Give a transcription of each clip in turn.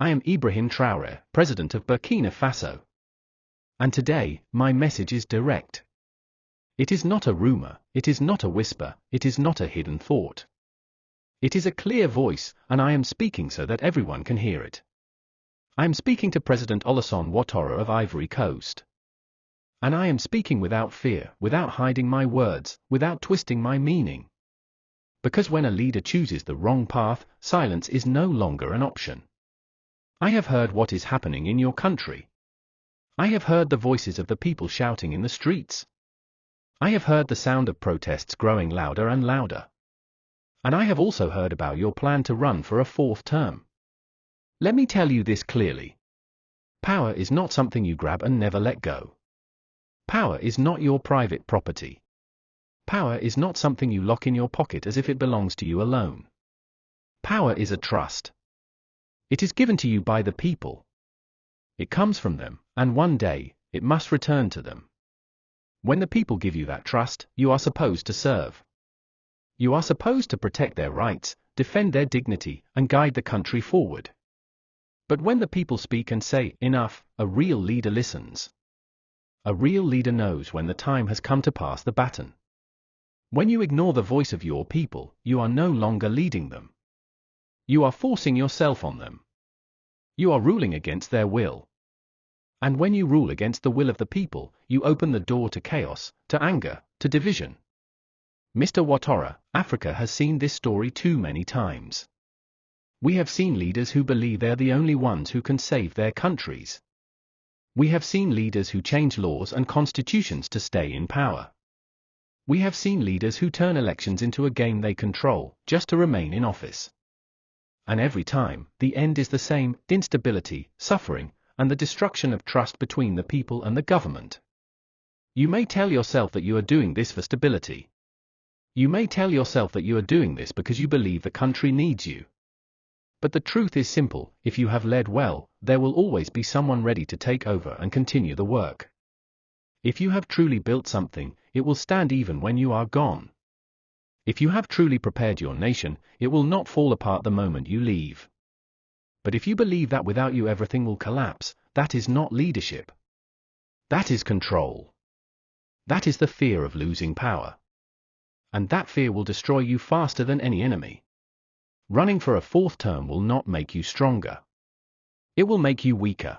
I am Ibrahim Traoré, President of Burkina Faso. And today, my message is direct. It is not a rumor, it is not a whisper, it is not a hidden thought. It is a clear voice, and I am speaking so that everyone can hear it. I am speaking to President Alassane Ouattara of Ivory Coast. And I am speaking without fear, without hiding my words, without twisting my meaning. Because when a leader chooses the wrong path, silence is no longer an option. I have heard what is happening in your country. I have heard the voices of the people shouting in the streets. I have heard the sound of protests growing louder and louder. And I have also heard about your plan to run for a fourth term. Let me tell you this clearly. Power is not something you grab and never let go. Power is not your private property. Power is not something you lock in your pocket as if it belongs to you alone. Power is a trust. It is given to you by the people. It comes from them, and one day, it must return to them. When the people give you that trust, you are supposed to serve. You are supposed to protect their rights, defend their dignity, and guide the country forward. But when the people speak and say, enough, a real leader listens. A real leader knows when the time has come to pass the baton. When you ignore the voice of your people, you are no longer leading them. You are forcing yourself on them. You are ruling against their will. And when you rule against the will of the people, you open the door to chaos, to anger, to division. Mr. Ouattara, Africa has seen this story too many times. We have seen leaders who believe they're the only ones who can save their countries. We have seen leaders who change laws and constitutions to stay in power. We have seen leaders who turn elections into a game they control, just to remain in office. And every time, the end is the same: instability, suffering, and the destruction of trust between the people and the government. You may tell yourself that you are doing this for stability. You may tell yourself that you are doing this because you believe the country needs you. But the truth is simple: if you have led well, there will always be someone ready to take over and continue the work. If you have truly built something, it will stand even when you are gone. If you have truly prepared your nation, it will not fall apart the moment you leave. But if you believe that without you everything will collapse, that is not leadership. That is control. That is the fear of losing power. And that fear will destroy you faster than any enemy. Running for a fourth term will not make you stronger. It will make you weaker.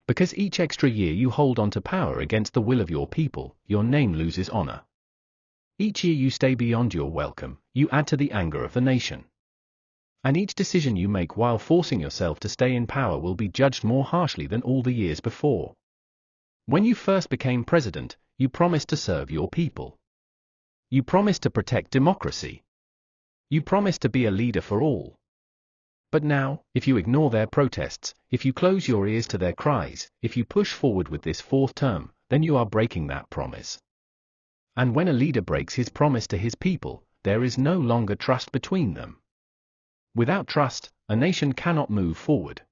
Because each extra year you hold on to power against the will of your people, your name loses honor. Each year you stay beyond your welcome, you add to the anger of the nation. And each decision you make while forcing yourself to stay in power will be judged more harshly than all the years before. When you first became president, you promised to serve your people. You promised to protect democracy. You promised to be a leader for all. But now, if you ignore their protests, if you close your ears to their cries, if you push forward with this fourth term, then you are breaking that promise. And when a leader breaks his promise to his people, there is no longer trust between them. Without trust, a nation cannot move forward.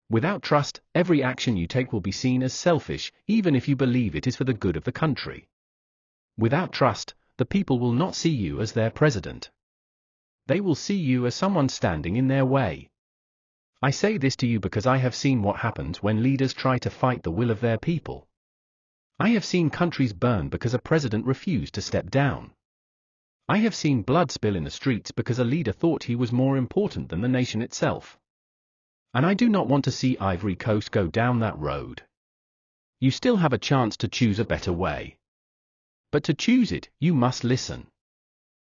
Without trust, every action you take will be seen as selfish, even if you believe it is for the good of the country. Without trust, the people will not see you as their president. They will see you as someone standing in their way. I say this to you because I have seen what happens when leaders try to fight the will of their people. I have seen countries burn because a president refused to step down. I have seen blood spill in the streets because a leader thought he was more important than the nation itself. And I do not want to see Ivory Coast go down that road. You still have a chance to choose a better way. But to choose it, you must listen.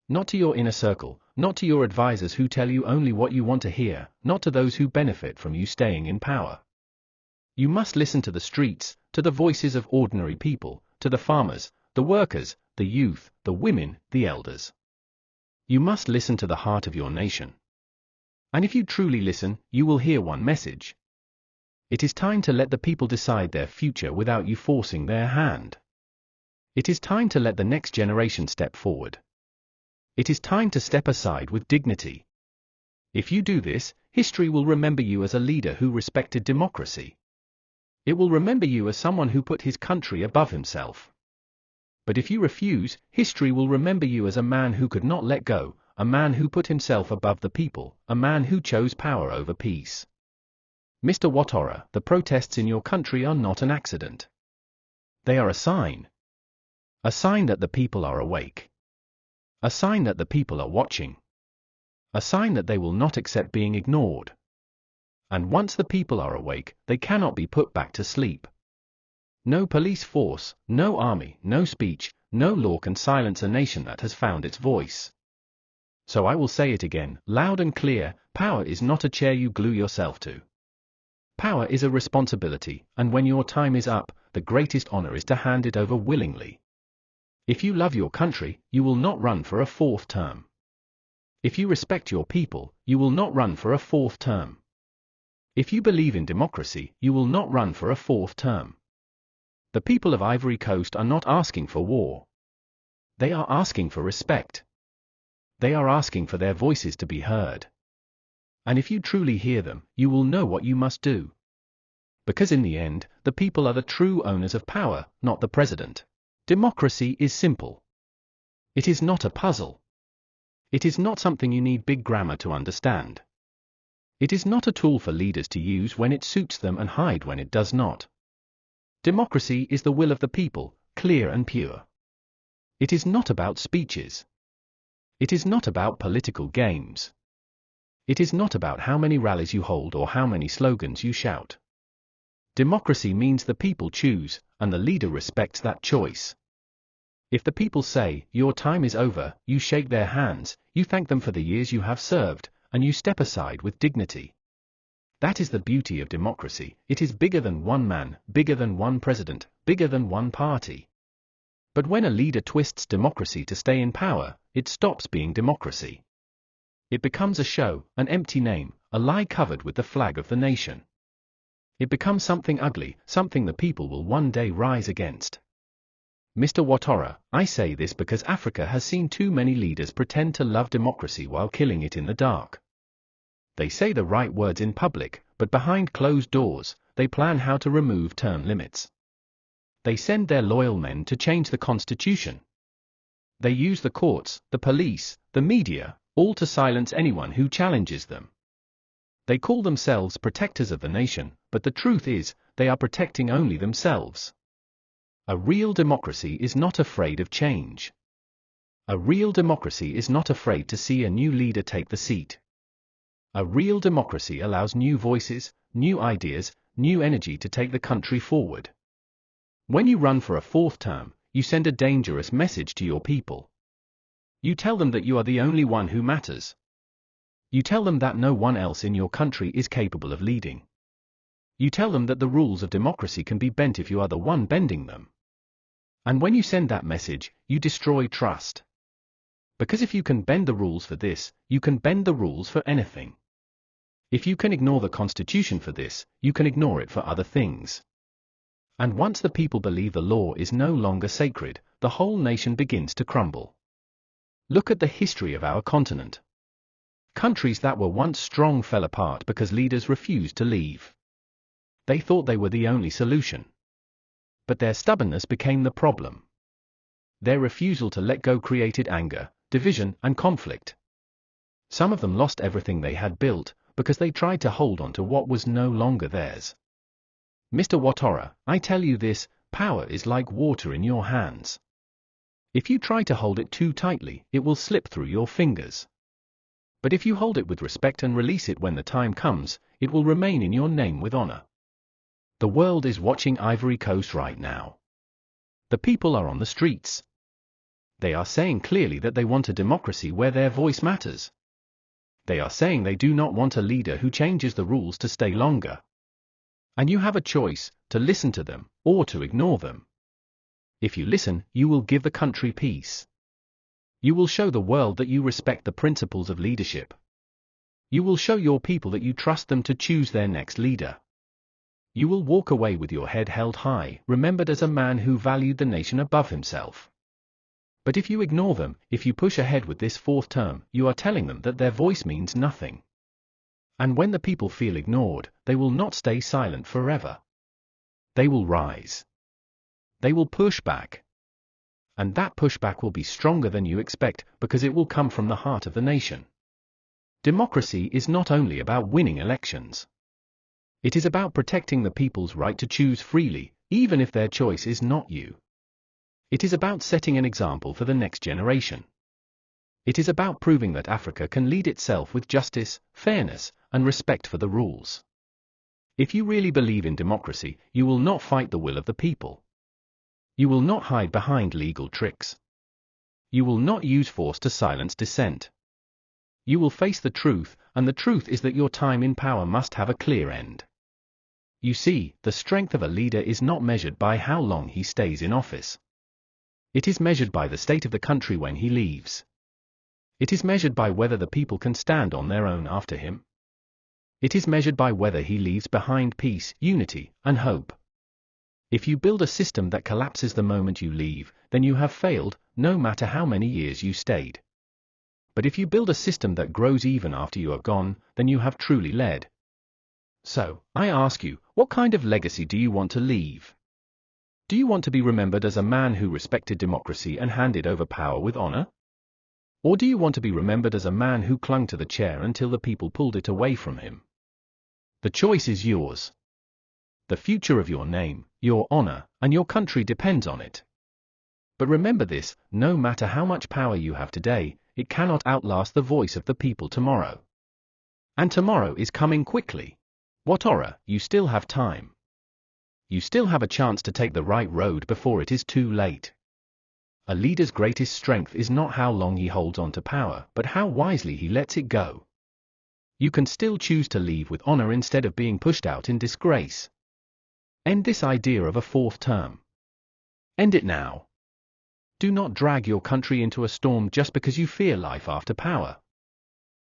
Not to your inner circle, not to your advisors who tell you only what you want to hear, not to those who benefit from you staying in power. You must listen to the streets, to the voices of ordinary people, to the farmers, the workers, the youth, the women, the elders. You must listen to the heart of your nation. And if you truly listen, you will hear one message. It is time to let the people decide their future without you forcing their hand. It is time to let the next generation step forward. It is time to step aside with dignity. If you do this, history will remember you as a leader who respected democracy. It will remember you as someone who put his country above himself. But if you refuse, history will remember you as a man who could not let go, a man who put himself above the people, a man who chose power over peace. Mr. Ouattara, the protests in your country are not an accident. They are a sign. A sign that the people are awake. A sign that the people are watching. A sign that they will not accept being ignored. And once the people are awake, they cannot be put back to sleep. No police force, no army, no speech, no law can silence a nation that has found its voice. So I will say it again, loud and clear, power is not a chair you glue yourself to. Power is a responsibility, and when your time is up, the greatest honor is to hand it over willingly. If you love your country, you will not run for a fourth term. If you respect your people, you will not run for a fourth term. If you believe in democracy, you will not run for a fourth term. The people of Ivory Coast are not asking for war. They are asking for respect. They are asking for their voices to be heard. And if you truly hear them, you will know what you must do. Because in the end, the people are the true owners of power, not the president. Democracy is simple. It is not a puzzle. It is not something you need big grammar to understand. It is not a tool for leaders to use when it suits them and hide when it does not. Democracy is the will of the people, clear and pure. It is not about speeches. It is not about political games. It is not about how many rallies you hold or how many slogans you shout. Democracy means the people choose, and the leader respects that choice. If the people say, your time is over, you shake their hands, you thank them for the years you have served, and you step aside with dignity. That is the beauty of democracy. It is bigger than one man, bigger than one president, bigger than one party. But when a leader twists democracy to stay in power, it stops being democracy. It becomes a show, an empty name, a lie covered with the flag of the nation. It becomes something ugly, something the people will one day rise against. Mr. Ouattara, I say this because Africa has seen too many leaders pretend to love democracy while killing it in the dark. They say the right words in public, but behind closed doors, they plan how to remove term limits. They send their loyal men to change the constitution. They use the courts, the police, the media, all to silence anyone who challenges them. They call themselves protectors of the nation, but the truth is, they are protecting only themselves. A real democracy is not afraid of change. A real democracy is not afraid to see a new leader take the seat. A real democracy allows new voices, new ideas, new energy to take the country forward. When you run for a fourth term, you send a dangerous message to your people. You tell them that you are the only one who matters. You tell them that no one else in your country is capable of leading. You tell them that the rules of democracy can be bent if you are the one bending them. And when you send that message, you destroy trust. Because if you can bend the rules for this, you can bend the rules for anything. If you can ignore the Constitution for this, you can ignore it for other things. And once the people believe the law is no longer sacred, the whole nation begins to crumble. Look at the history of our continent. Countries that were once strong fell apart because leaders refused to leave. They thought they were the only solution. But their stubbornness became the problem. Their refusal to let go created anger, division, and conflict. Some of them lost everything they had built, because they tried to hold on to what was no longer theirs. Mr. Ouattara, I tell you this, power is like water in your hands. If you try to hold it too tightly, it will slip through your fingers. But if you hold it with respect and release it when the time comes, it will remain in your name with honor. The world is watching Ivory Coast right now. The people are on the streets. They are saying clearly that they want a democracy where their voice matters. They are saying they do not want a leader who changes the rules to stay longer. And you have a choice, to listen to them, or to ignore them. If you listen, you will give the country peace. You will show the world that you respect the principles of leadership. You will show your people that you trust them to choose their next leader. You will walk away with your head held high, remembered as a man who valued the nation above himself. But if you ignore them, if you push ahead with this fourth term, you are telling them that their voice means nothing. And when the people feel ignored, they will not stay silent forever. They will rise. They will push back. And that pushback will be stronger than you expect, because it will come from the heart of the nation. Democracy is not only about winning elections. It is about protecting the people's right to choose freely, even if their choice is not you. It is about setting an example for the next generation. It is about proving that Africa can lead itself with justice, fairness, and respect for the rules. If you really believe in democracy, you will not fight the will of the people. You will not hide behind legal tricks. You will not use force to silence dissent. You will face the truth, and the truth is that your time in power must have a clear end. You see, the strength of a leader is not measured by how long he stays in office. It is measured by the state of the country when he leaves. It is measured by whether the people can stand on their own after him. It is measured by whether he leaves behind peace, unity, and hope. If you build a system that collapses the moment you leave, then you have failed, no matter how many years you stayed. But if you build a system that grows even after you are gone, then you have truly led. So, I ask you, what kind of legacy do you want to leave? Do you want to be remembered as a man who respected democracy and handed over power with honor? Or do you want to be remembered as a man who clung to the chair until the people pulled it away from him? The choice is yours. The future of your name, your honor, and your country depends on it. But remember this, no matter how much power you have today, it cannot outlast the voice of the people tomorrow. And tomorrow is coming quickly. Ouattara, you still have time. You still have a chance to take the right road before it is too late. A leader's greatest strength is not how long he holds on to power, but how wisely he lets it go. You can still choose to leave with honor instead of being pushed out in disgrace. End this idea of a fourth term. End it now. Do not drag your country into a storm just because you fear life after power.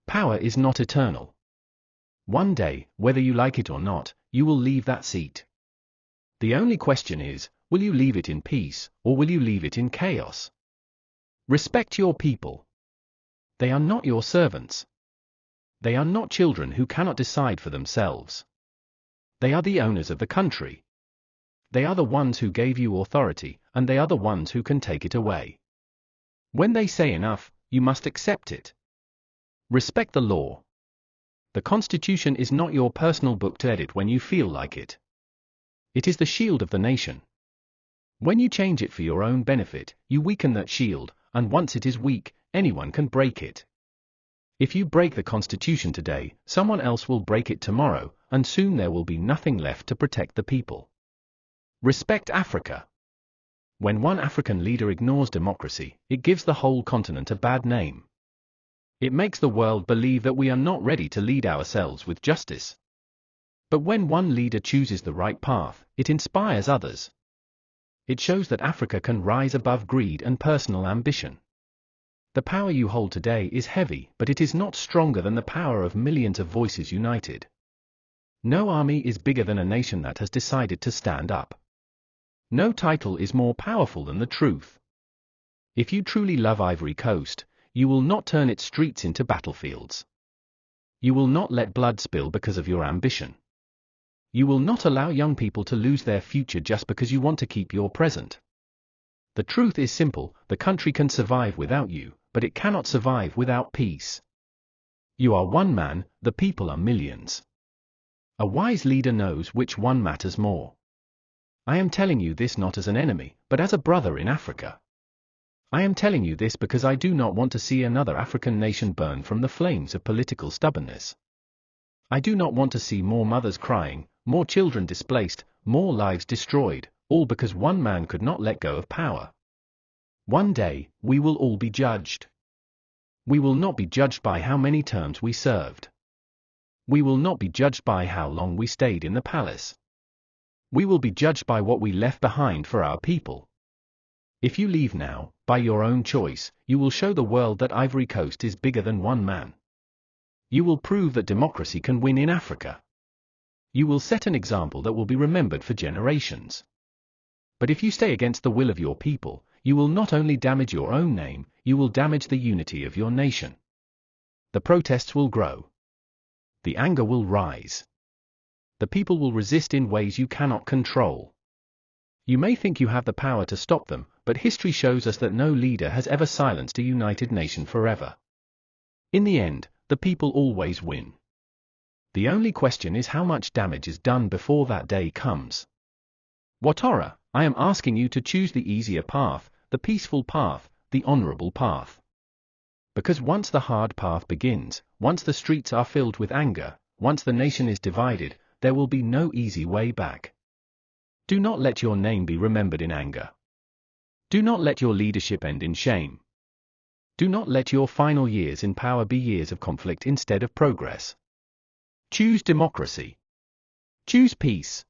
Power is not eternal. One day, whether you like it or not, you will leave that seat. The only question is, will you leave it in peace, or will you leave it in chaos? Respect your people. They are not your servants. They are not children who cannot decide for themselves. They are the owners of the country. They are the ones who gave you authority, and they are the ones who can take it away. When they say enough, you must accept it. Respect the law. The Constitution is not your personal book to edit when you feel like it. It is the shield of the nation. When you change it for your own benefit, you weaken that shield, and once it is weak, anyone can break it. If you break the Constitution today, someone else will break it tomorrow, and soon there will be nothing left to protect the people. Respect Africa. When one African leader ignores democracy, it gives the whole continent a bad name. It makes the world believe that we are not ready to lead ourselves with justice. But when one leader chooses the right path, it inspires others. It shows that Africa can rise above greed and personal ambition. The power you hold today is heavy, but it is not stronger than the power of millions of voices united. No army is bigger than a nation that has decided to stand up. No title is more powerful than the truth. If you truly love Ivory Coast, you will not turn its streets into battlefields. You will not let blood spill because of your ambition. You will not allow young people to lose their future just because you want to keep your present. The truth is simple, the country can survive without you, but it cannot survive without peace. You are one man, the people are millions. A wise leader knows which one matters more. I am telling you this not as an enemy, but as a brother in Africa. I am telling you this because I do not want to see another African nation burn from the flames of political stubbornness. I do not want to see more mothers crying, more children displaced, more lives destroyed, all because one man could not let go of power. One day, we will all be judged. We will not be judged by how many terms we served. We will not be judged by how long we stayed in the palace. We will be judged by what we left behind for our people. If you leave now, by your own choice, you will show the world that Ivory Coast is bigger than one man. You will prove that democracy can win in Africa. You will set an example that will be remembered for generations. But if you stay against the will of your people, you will not only damage your own name, you will damage the unity of your nation. The protests will grow. The anger will rise. The people will resist in ways you cannot control. You may think you have the power to stop them, but history shows us that no leader has ever silenced a united nation forever. In the end, the people always win. The only question is how much damage is done before that day comes. Ouattara, I am asking you to choose the easier path, the peaceful path, the honorable path. Because once the hard path begins, once the streets are filled with anger, once the nation is divided, there will be no easy way back. Do not let your name be remembered in anger. Do not let your leadership end in shame. Do not let your final years in power be years of conflict instead of progress. Choose democracy. Choose peace.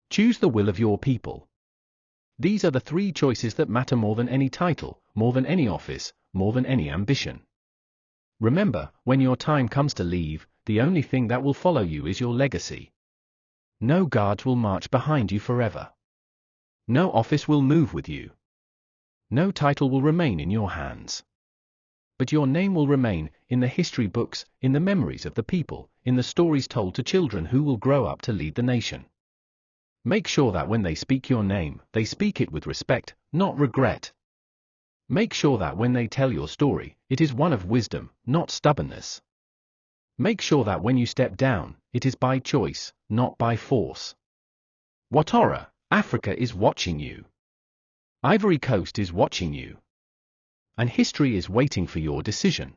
Choose the will of your people. These are the three choices that matter more than any title, more than any office, more than any ambition. Remember, when your time comes to leave, the only thing that will follow you is your legacy. No guards will march behind you forever. No office will move with you. No title will remain in your hands. But your name will remain, in the history books, in the memories of the people, in the stories told to children who will grow up to lead the nation. Make sure that when they speak your name, they speak it with respect, not regret. Make sure that when they tell your story, it is one of wisdom, not stubbornness. Make sure that when you step down, it is by choice, not by force. Ouattara, Africa is watching you. Ivory Coast is watching you. And history is waiting for your decision.